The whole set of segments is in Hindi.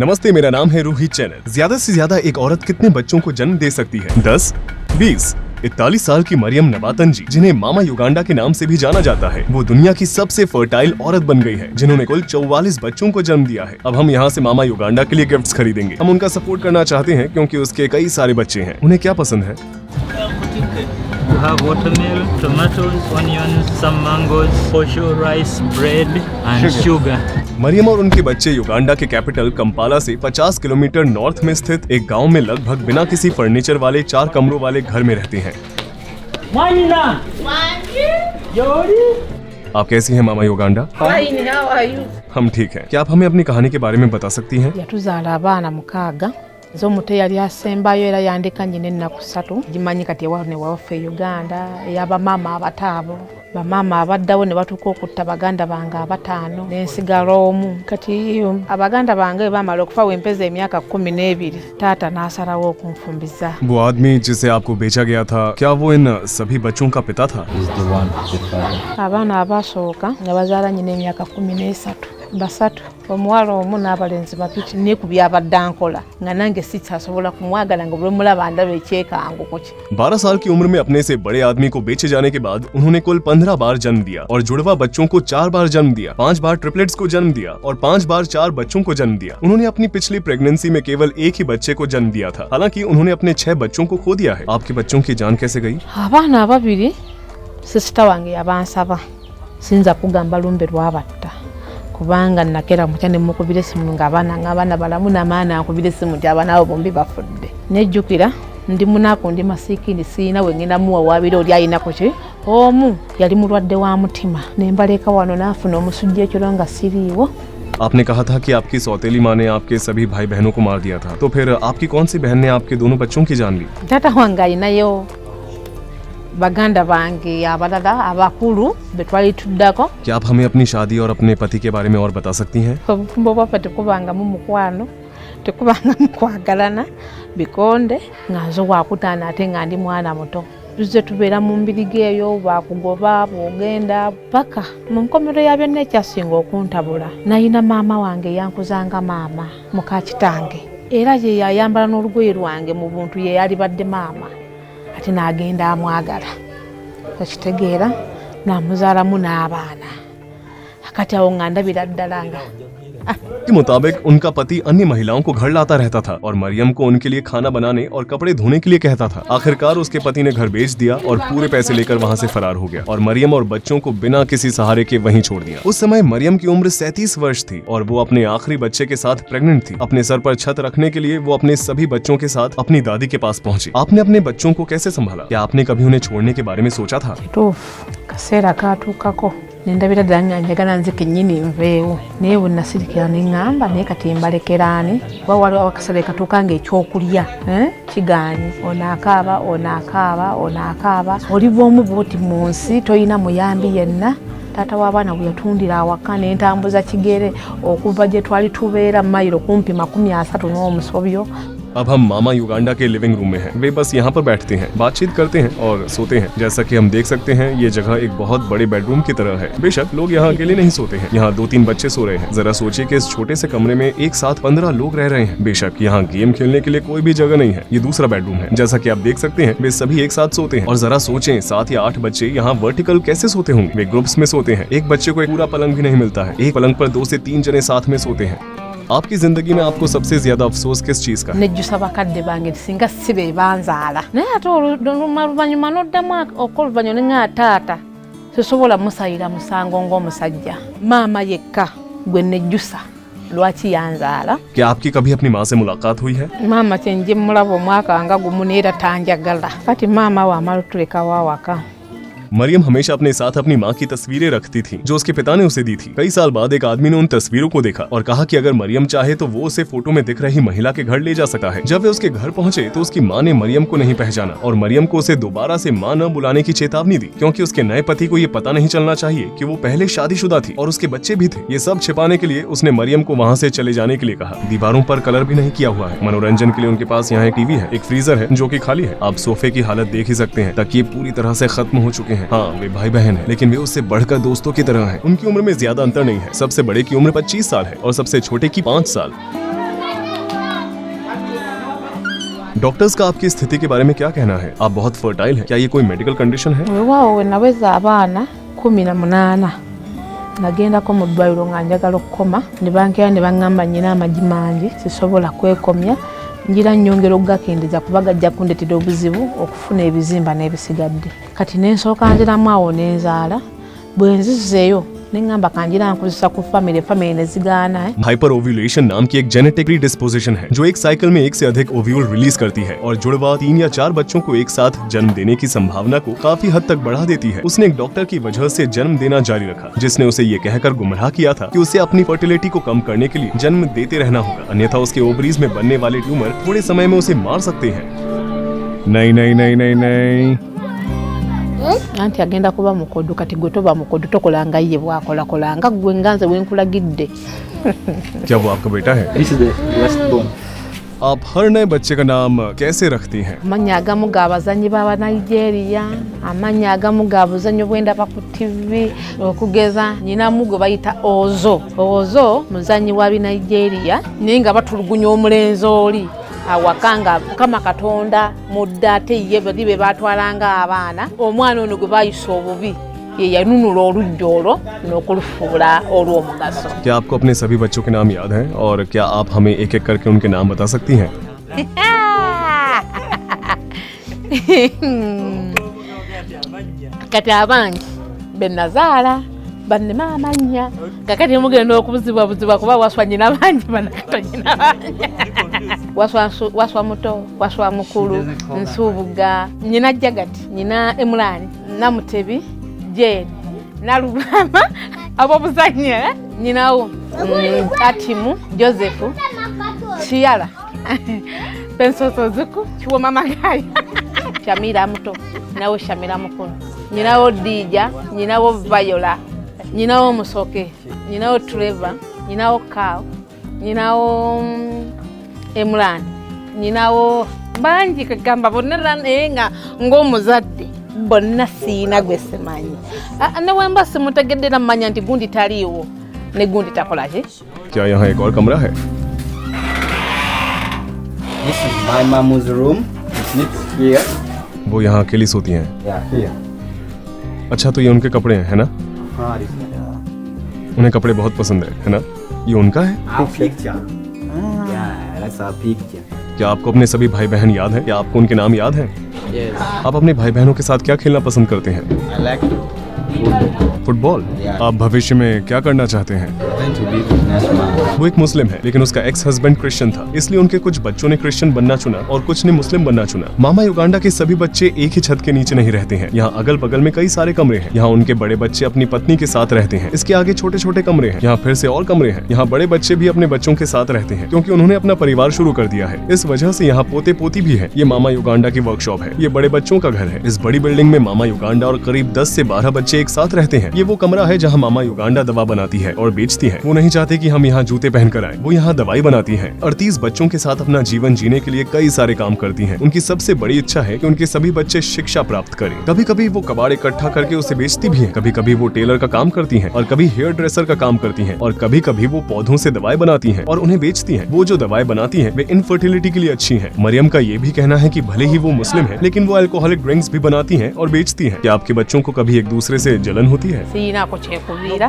नमस्ते, मेरा नाम है रोहित चैनल। ज्यादा से ज्यादा एक औरत कितने बच्चों को जन्म दे सकती है? 10, 20? 41 साल की मरियम नबातन जी, जिन्हें मामा युगांडा के नाम से भी जाना जाता है, वो दुनिया की सबसे फर्टाइल औरत बन गई है, जिन्होंने कुल 44 बच्चों को जन्म दिया है। अब हम यहाँ से मामा युगांडा के लिए गिफ्ट्स खरीदेंगे। हम उनका सपोर्ट करना चाहते हैं क्योंकि उसके कई सारे बच्चे हैं। उन्हें क्या पसंद है? You have watermelon, tomatoes, onions, some mangoes, posho, rice, bread and sugar. Maryam और उनके बच्चे युगांडा के कैपिटल कंपाला से 50 किलोमीटर नॉर्थ में स्थित एक गांव में लगभग बिना किसी फर्नीचर वाले 4 कमरों वाले घर में रहते हैं। आप कैसी हैं मामा Uganda? Fine, how are you? हम ठीक हैं। क्या आप हमें अपनी कहानी के बारे में बता सकती हैं? Yatuzaala abaana mukaaga nze omuto eyali asembayo era yandeka nnyina ennaku 3 gimanyi kati ewaabwe ne waffe e Uganda ey'abamaama abato abo bamaama abaddawo ne batuuka okutta baganda bange 5 n'ensigala omu. Kati abaganda bange baamala okufa wempeza emyaka 12 taata n'asalawo okunfumbiza. वो आदमी जिसे आपको बेचा गया था, क्या वो इन सभी बच्चों का पिता था? Is the one the father. Abaana abasooka nga bazaala nnyina emyaka 13 basatu, omuwala omu n'abalenzi babiri. Neekubye abadde ankola nga nange sitasobola kumwagala nga bwe mulaba ndaba ekyekango ki. 12 साल की उम्र में अपने से बड़े आदमी को बेचे जाने के बाद उन्होंने कुल 15 बार जन्म दिया और जुड़वा बच्चों को 4 बार जन्म दिया, 5 बार ट्रिपलेट्स को जन्म दिया और 5 बार 4 बच्चों को जन्म दिया। उन्होंने अपनी पिछली प्रेगनेंसी में केवल एक ही बच्चे को जन्म दिया था, हालांकि उन्होंने अपने 6 बच्चों को खो दिया है। आपके बच्चों की जान कैसे गई? Abaana ababiri sisita wange yabansaba sinza kugamba lumbe lwabatta kubanga nakera mutya ne mukubira essimu ng'abaana balamu n'amaana akubira essimu nti abaana abo bombi bafudde. Nejjukira ndi munaku ndi masiikini siina we ngenda muwawaabira oli ayinako ki. Omu yali mulwadde wa mutima ne mbaleka wano n'afuna omusujja ekiro nga siriiwo. आपने कहा था कि आपकी सौतेली माँ ने आपके सभी भाई बहनों को मार दिया था, तो फिर आपकी कौन सी बहन ने आपके दोनों बच्चों की जान ली? Taata wange alinayo baganda bange abalala abakulu be twali tuddako. क्या आप हमें अपनी शादी और अपने पति के बारे में और बता सकती हैं? Obufumbo bwaffe tekubangamu mukwano, tekubangamu kwagalana, bikonde nga nze wakutaana ate nga ndi mwana muto. Tuzze tubeera mu mbirigi eyo, bakugoba bw'ogenda paka mu nkomero ya byonna ekyasinga okuntabula. Nayina maama wange yankuzanga maama muka kitange, era ye yayambala n'olugoye lwange mu buntu ye yalibadde maama, ate n'agenda amwagala. Okitegeera n'amuzaalamu n'abaana. Akati awo nga ndabira ddala nga के मुताबिक उनका पति अन्य महिलाओं को घर लाता रहता था और मरियम को उनके लिए खाना बनाने और कपड़े धोने के लिए कहता था। आखिरकार उसके पति ने घर बेच दिया और पूरे पैसे लेकर वहाँ से फरार हो गया और मरियम और बच्चों को बिना किसी सहारे के वहीं छोड़ दिया। उस समय मरियम की उम्र 37 वर्ष थी और वो अपने आखिरी बच्चे के साथ प्रेग्नेंट थी। अपने सर पर छत रखने के लिए वो अपने सभी बच्चों के साथ अपनी दादी के पास पहुंची। आपने अपने बच्चों को कैसे संभाला? क्या आपने कभी उन्हें छोड़ने के बारे में सोचा था? kituufu kaseera kaatuukako ne ndabira ddala nga njagala nze kennyini nveewo naye bwe nasirikira ne ŋŋamba naye kati mbalekeraani kuba waliwo akasale katuuka ng'ekyokulya kigaanyi onaakaaba oli bw'omu bw'oti mu nsi toyina muyambi yenna. Taata w'abaana bwe yatundira awaka ne ntambuza kigere okuva gye twali tubeera mayiro kumpi 30 n'omusobyo. अब हम मामा युगांडा के लिविंग रूम में हैं। वे बस यहाँ पर बैठते हैं, बातचीत करते हैं और सोते हैं। जैसा कि हम देख सकते हैं, ये जगह एक बहुत बड़े बेडरूम की तरह है। बेशक लोग यहाँ अकेले नहीं सोते हैं, यहाँ 2-3 बच्चे सो रहे हैं। जरा सोचिए कि इस छोटे से कमरे में एक साथ 15 लोग रह रहे हैं। बेशक यहाँ गेम खेलने के लिए कोई भी जगह नहीं है। ये दूसरा बेडरूम है। जैसा कि आप देख सकते हैं, वे सभी एक साथ सोते हैं। और जरा सोचें, 7 या 8 बच्चे यहाँ वर्टिकल कैसे सोते होंगे? वे ग्रुप्स में सोते हैं। एक बच्चे को एक पूरा पलंग भी नहीं मिलता है। एक पलंग पर 2 से 3 जने साथ में सोते हैं। आपकी जिंदगी में आपको सबसे ज्यादा अफसोस किस चीज का है? Nejjusa bakadde bange singa si be banzaala naye ate oluvannyuma n'oddamu ok'oluvannyuma ne nga taata sisobola musayira musango ng'omusajja. Maama yekka gwe nejjusa lwaki yanzaala. क्या आपकी कभी अपनी माँ से मुलाकात हुई है? Maama kyenje mulaba omwaka nga gumu neera tanjagala kati maama wamala otulekawo awaka. Maryam हमेशा अपने साथ अपनी माँ की तस्वीरें रखती थी जो उसके पिता ने उसे दी थी। कई साल बाद एक आदमी ने उन तस्वीरों को देखा और कहा कि अगर मरियम चाहे तो वो उसे फोटो में दिख रही महिला के घर ले जा सकता है। जब वे उसके घर पहुंचे तो उसकी माँ ने मरियम को नहीं पहचाना और मरियम को उसे दोबारा से माँ न बुलाने की चेतावनी दी, क्योंकि उसके नए पति को ये पता नहीं चलना चाहिए कि वो पहले शादीशुदा थी और उसके बच्चे भी थे। ये सब छिपाने के लिए उसने मरियम को वहाँ से चले जाने के लिए कहा। दीवारों पर कलर भी नहीं किया हुआ है। मनोरंजन के लिए उनके पास यहाँ एक टीवी है, एक फ्रीजर है जो कि खाली है। आप सोफे की हालत देख ही सकते हैं, तकिए पूरी तरह से खत्म हो चुके हैं। हाँ, वे भाई बहन है, लेकिन वे उससे बढ़कर दोस्तों की तरह हैं। उनकी उम्र में ज्यादा अंतर नहीं है। सबसे बड़े की उम्र 25 साल है और सबसे छोटे की 5 साल। डॉक्टर्स का आपकी स्थिति के बारे में क्या कहना है? आप बहुत फर्टाइल हैं, क्या ये कोई मेडिकल कंडीशन है? Weewaawo we naweza abaana 18 nagendako mu ddwaliro nga njagala okukoma ne bankera ne baŋŋamba nnyina amagi mangi sisobola kwekomya njira nnyongera okugakendeza kuba gajja kundeetera obuzibu okufuna ebizimba n'ebisigadde. Kati n'ensooka nziramu awo n'enzaala bwe nzizeeyo नेंगा बाकांजिरा कुछ सकुफा मेरे फैमिली ने जिगाना है। हाइपर ओव्यूलेशन नाम की एक जेनेटिक डिस्पोजिशन है जो एक साइकिल में एक से अधिक ओव्यूल रिलीज करती है और जुड़वा 3 या 4 बच्चों को एक साथ जन्म देने की संभावना को काफी हद तक बढ़ा देती है। उसने एक डॉक्टर की वजह से जन्म देना जारी रखा जिसने उसे ये कहकर गुमराह किया था कि उसे अपनी फर्टिलिटी को कम करने के लिए जन्म देते रहना होगा, अन्यथा उसके ओवरीज में बनने वाले ट्यूमर थोड़े समय में उसे मार सकते हैं। नहीं नहीं नहीं नहीं नहीं Anti agenda kuba mukodu kati gwe toba mukodu tokolanga ye bwakola kolanga gwe nganze wenkulagidde. क्या वो आपका बेटा है? This is the last born. आप हर नए बच्चे का नाम कैसे रखती हैं? Amanya agamu g'abazannyi b'aba Nigeria, amanya agamu g'abazannyi bwenda pa ku TV okugeza nyinamu gwe bayita Ozo. Ozo muzannyi wa Nigeria naye nga batulugunya omulenzi oli awakanga kama Katonda mudda ate ye bali be batwalanga abaana omwana ono gwe bayisa obubi ye yanunula olujja olwo n'okulufuula olw'omugaso. क्या आपको अपने सभी बच्चों के नाम याद हैं और क्या आप हमें एक एक करके उनके नाम बता सकती हैं? Kati abangi be nazaala bannema amanya kakati mugenda okubuzibwabuzibwa kuba waswa nyina bangi banakato nyina bangi waswa muto waswa mukulu Nsubuga nyina Jagati nyina Emulani Namutebi Jane Nalubama abobuzanye nyinawo Atimu Joseph Chiala Pensoso Zuku Chiwo mama gayi Shamira muto nawo Shamira mukulu nyinawo Dija nyinawo Viola nyinawo Musoke nyinawo Trevor nyinawo Kao nyinawo Emulani nyinawo bangi kagamba bonna nga ng'omuzadde bonna siina gwe simanyi ne wemba simutegeddera mmanya nti gundi taliiwo ne gundi takola ki. क्या यहाँ एक और कमरा है? This is my mom's room. It sleeps here. वो यहाँ अकेली सोती हैं? Yeah, here. अच्छा तो ये उनके कपड़े हैं, है ना? हाँ, this is उन्हें कपड़े बहुत पसंद है ना? ये उनका है? our picture. Yeah, that's our picture. क्या आपको अपने सभी भाई बहन याद हैं? क्या आपको उनके नाम याद हैं? Yes. आप अपने भाई बहनों के साथ क्या खेलना पसंद करते हैं? I like football. Football. Yeah. आप भविष्य में क्या करना चाहते हैं? Going to be businessman. वो एक मुस्लिम है लेकिन उसका एक्स हस्बैंड क्रिश्चियन था, इसलिए उनके कुछ बच्चों ने क्रिश्चियन बनना चुना और कुछ ने मुस्लिम बनना चुना। मामा युगांडा के सभी बच्चे एक ही छत के नीचे नहीं रहते हैं। यहाँ अगल बगल में कई सारे कमरे हैं। यहाँ उनके बड़े बच्चे अपनी पत्नी के साथ रहते हैं। इसके आगे छोटे छोटे कमरे हैं। यहाँ फिर से और कमरे हैं। यहाँ बड़े बच्चे भी अपने बच्चों के साथ रहते हैं क्योंकि उन्होंने अपना परिवार शुरू कर दिया है। इस वजह से यहाँ पोते पोती भी है। ये मामा युगांडा की वर्कशॉप है। ये बड़े बच्चों का घर है। इस बड़ी बिल्डिंग में मामा युगांडा और करीब 10 से 12 बच्चे एक साथ रहते हैं। ये वो कमरा है जहाँ मामा युगांडा दवा बनाती है और बेचती है। वो नहीं चाहते कि हम यहाँ जूते पहनकर आए। वो यहाँ दवाई बनाती है। 38 बच्चों के साथ अपना जीवन जीने के लिए कई सारे काम करती हैं। उनकी सबसे बड़ी इच्छा है कि उनके सभी बच्चे शिक्षा प्राप्त करें। कभी कभी वो कबाड़ इकट्ठा करके उसे बेचती भी हैं। कभी कभी वो टेलर का काम करती हैं और कभी हेयर ड्रेसर का काम करती हैं और कभी कभी वो पौधों से दवाई बनाती हैं और उन्हें बेचती हैं। वो जो दवाई बनाती हैं वे इनफर्टिलिटी के लिए अच्छी हैं। मरियम का ये भी कहना है कि भले ही वो मुस्लिम है लेकिन वो अल्कोहलिक ड्रिंक्स भी बनाती हैं और बेचती हैं। क्या आपके बच्चों को कभी एक दूसरे से जलन होती है? Siinaako kyekubiira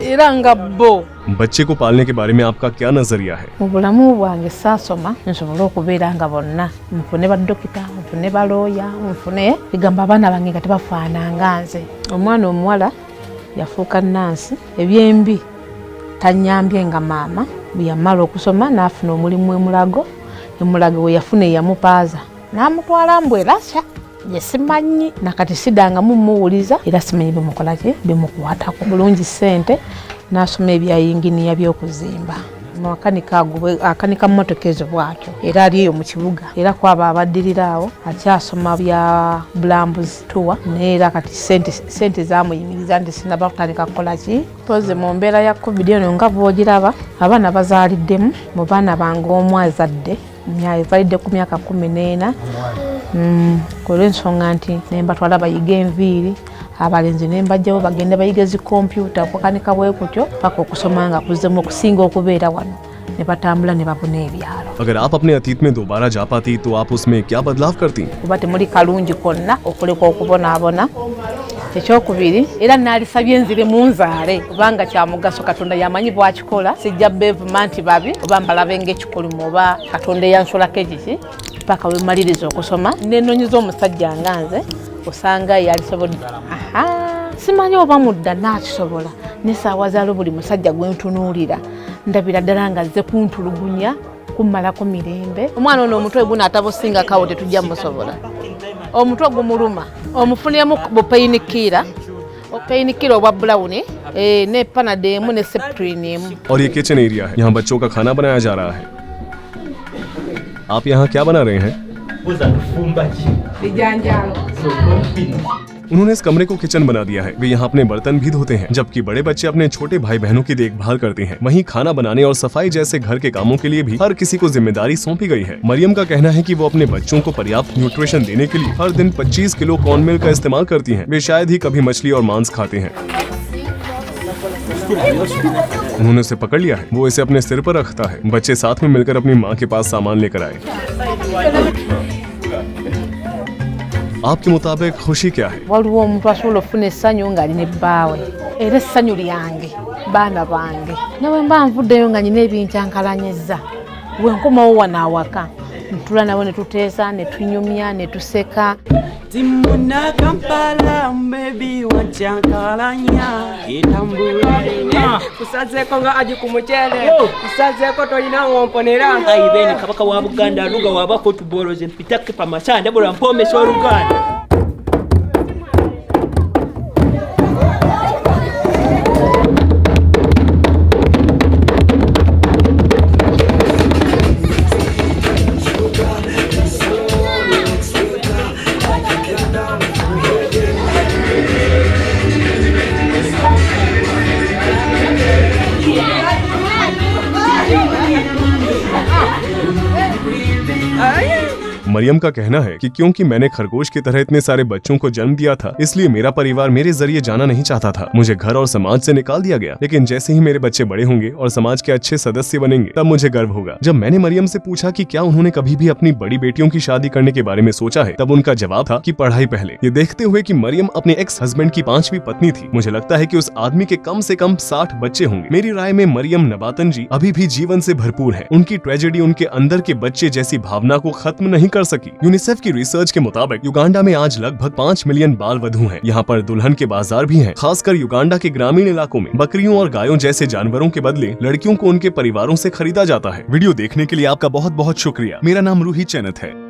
era nga bo बच्चे को पालने के बारे में आपका क्या नजरिया है? mu bulamu bwange saasoma nsobole okubeera nga bonna nfune baddokita nfune balooya nfune egamba abaana bange nga tebafaananga nze. Omwana omuwala yafuuka nnansi ebyembi tanyambye nga maama bwe yamala okusoma n'afuna omulimu emulago we yafuna eyamupaaza n'amutwala mbwerasya yesimanyi nakati sidangamu mumuwuliza era simanyi bimukola ki bimukwatako bulungi ssente n'asoma ebya yinginiya by'okuzimba akanika mmotoka ezo bwatyo era ali eyo mu kibuga era kwaba abaddirira awo akyasoma bya bulambuzi tuwa naye era kati sente zamuyimiriza nti sinaba kutandika kukola ki poze mu mbeera ya covid eno nga bwogiraba abaana bazaaliddemu mu baana bange omu azadde validde ku myaka 14 olw'ensonga nti nembatwala bayiga enviiri abalenzi nembajjawo bagende bayiga zi kompyuta okukanika bwe kutyo paka okusoma nga kuzzemu okusinga okubeera wano ne batambula ne babuna ebyalo. अगर आप अपने अतीत में दोबारा जा पाती तो आप उसमें क्या बदलाव करती? Kuba temuli kalungi konna okuleka okubonaabona. Ekyokubiri era nalisabye nzire munzaale kubanga kya mugaso Katonda yamanyi bwakikola sijja bevuma nti babi oba mbalabe ng'ekikolimu oba Katonda yansolako ekiki paka we maliriza okusoma nenonyiza omusajja nga nze osanga yalisobodde. Simanyi oba mudda nakisobola n'essaawa zaalo buli musajja gwe ntunuulira ndabira ddala nga azze kuntulugunya kummalako mirembe. Omwana ono omutwe guna atabusinga kawo tetujja musobola. Omutwe gumuluma omufuniremu bupainikira obwa brown ne panadol ne Septrin. और ये किचन एरिया है, यहाँ बच्चों का खाना बनाया जा रहा है। आप यहाँ क्या बना रहे हैं? उन्होंने इस कमरे को किचन बना दिया है। वे यहाँ अपने बर्तन भी धोते हैं, जबकि बड़े बच्चे अपने छोटे भाई बहनों की देखभाल करते हैं। वहीं खाना बनाने और सफाई जैसे घर के कामों के लिए भी हर किसी को जिम्मेदारी सौंपी गई है। मरियम का कहना है कि वो अपने बच्चों को पर्याप्त न्यूट्रिशन देने के लिए हर दिन 25 किलो कॉर्न मिल्क का इस्तेमाल करती हैं। वे शायद ही कभी मछली और मांस खाते हैं। उन्होंने उसे पकड़ लिया है, वो इसे अपने सिर पर रखता है। बच्चे साथ में मिलकर अपनी माँ के पास सामान लेकर आए। आपके मुताबिक खुशी क्या है? Waliwo omuntu asobola okufuna essanyu nga alina ebbaawe era essanyu lyange baana bange nawe mba nvuddeyo nga nyina ebincankalanyizza we nkomawo wano awaka ntula nawe ne tuteesa ne tunyumya ne tuseka. Timuna Kampala mbebi wancyankalanya etambula kusazeko nga aji ku muceere kusazeko tolina womponera aibene kabaka wa Buganda luga waba football ze mpitake pa masanda bora mpome so Uganda. Maryam का कहना है कि क्योंकि मैंने खरगोश की तरह इतने सारे बच्चों को जन्म दिया था, इसलिए मेरा परिवार मेरे जरिए जाना नहीं चाहता था। मुझे घर और समाज से निकाल दिया गया, लेकिन जैसे ही मेरे बच्चे बड़े होंगे और समाज के अच्छे सदस्य बनेंगे तब मुझे गर्व होगा। जब मैंने मरियम से पूछा कि क्या उन्होंने कभी भी अपनी बड़ी बेटियों की शादी करने के बारे में सोचा है, तब उनका जवाब था कि पढ़ाई पहले। ये देखते हुए कि मरियम अपने एक्स हस्बैंड की 5वीं पत्नी थी, मुझे लगता है कि उस आदमी के कम से कम 60 बच्चे होंगे। मेरी राय में मरियम नबातन जी अभी भी जीवन से भरपूर है। उनकी ट्रेजेडी उनके अंदर के बच्चे जैसी भावना को खत्म नहीं कर सकी। यूनिसेफ की रिसर्च के मुताबिक युगांडा में आज लगभग 5 मिलियन बाल वधू हैं। यहाँ पर दुल्हन के बाजार भी हैं। खासकर युगांडा के ग्रामीण इलाकों में बकरियों और गायों जैसे जानवरों के बदले लड़कियों को उनके परिवारों से खरीदा जाता है। वीडियो देखने के लिए आपका बहुत बहुत शुक्रिया। मेरा नाम रूही चैनत है।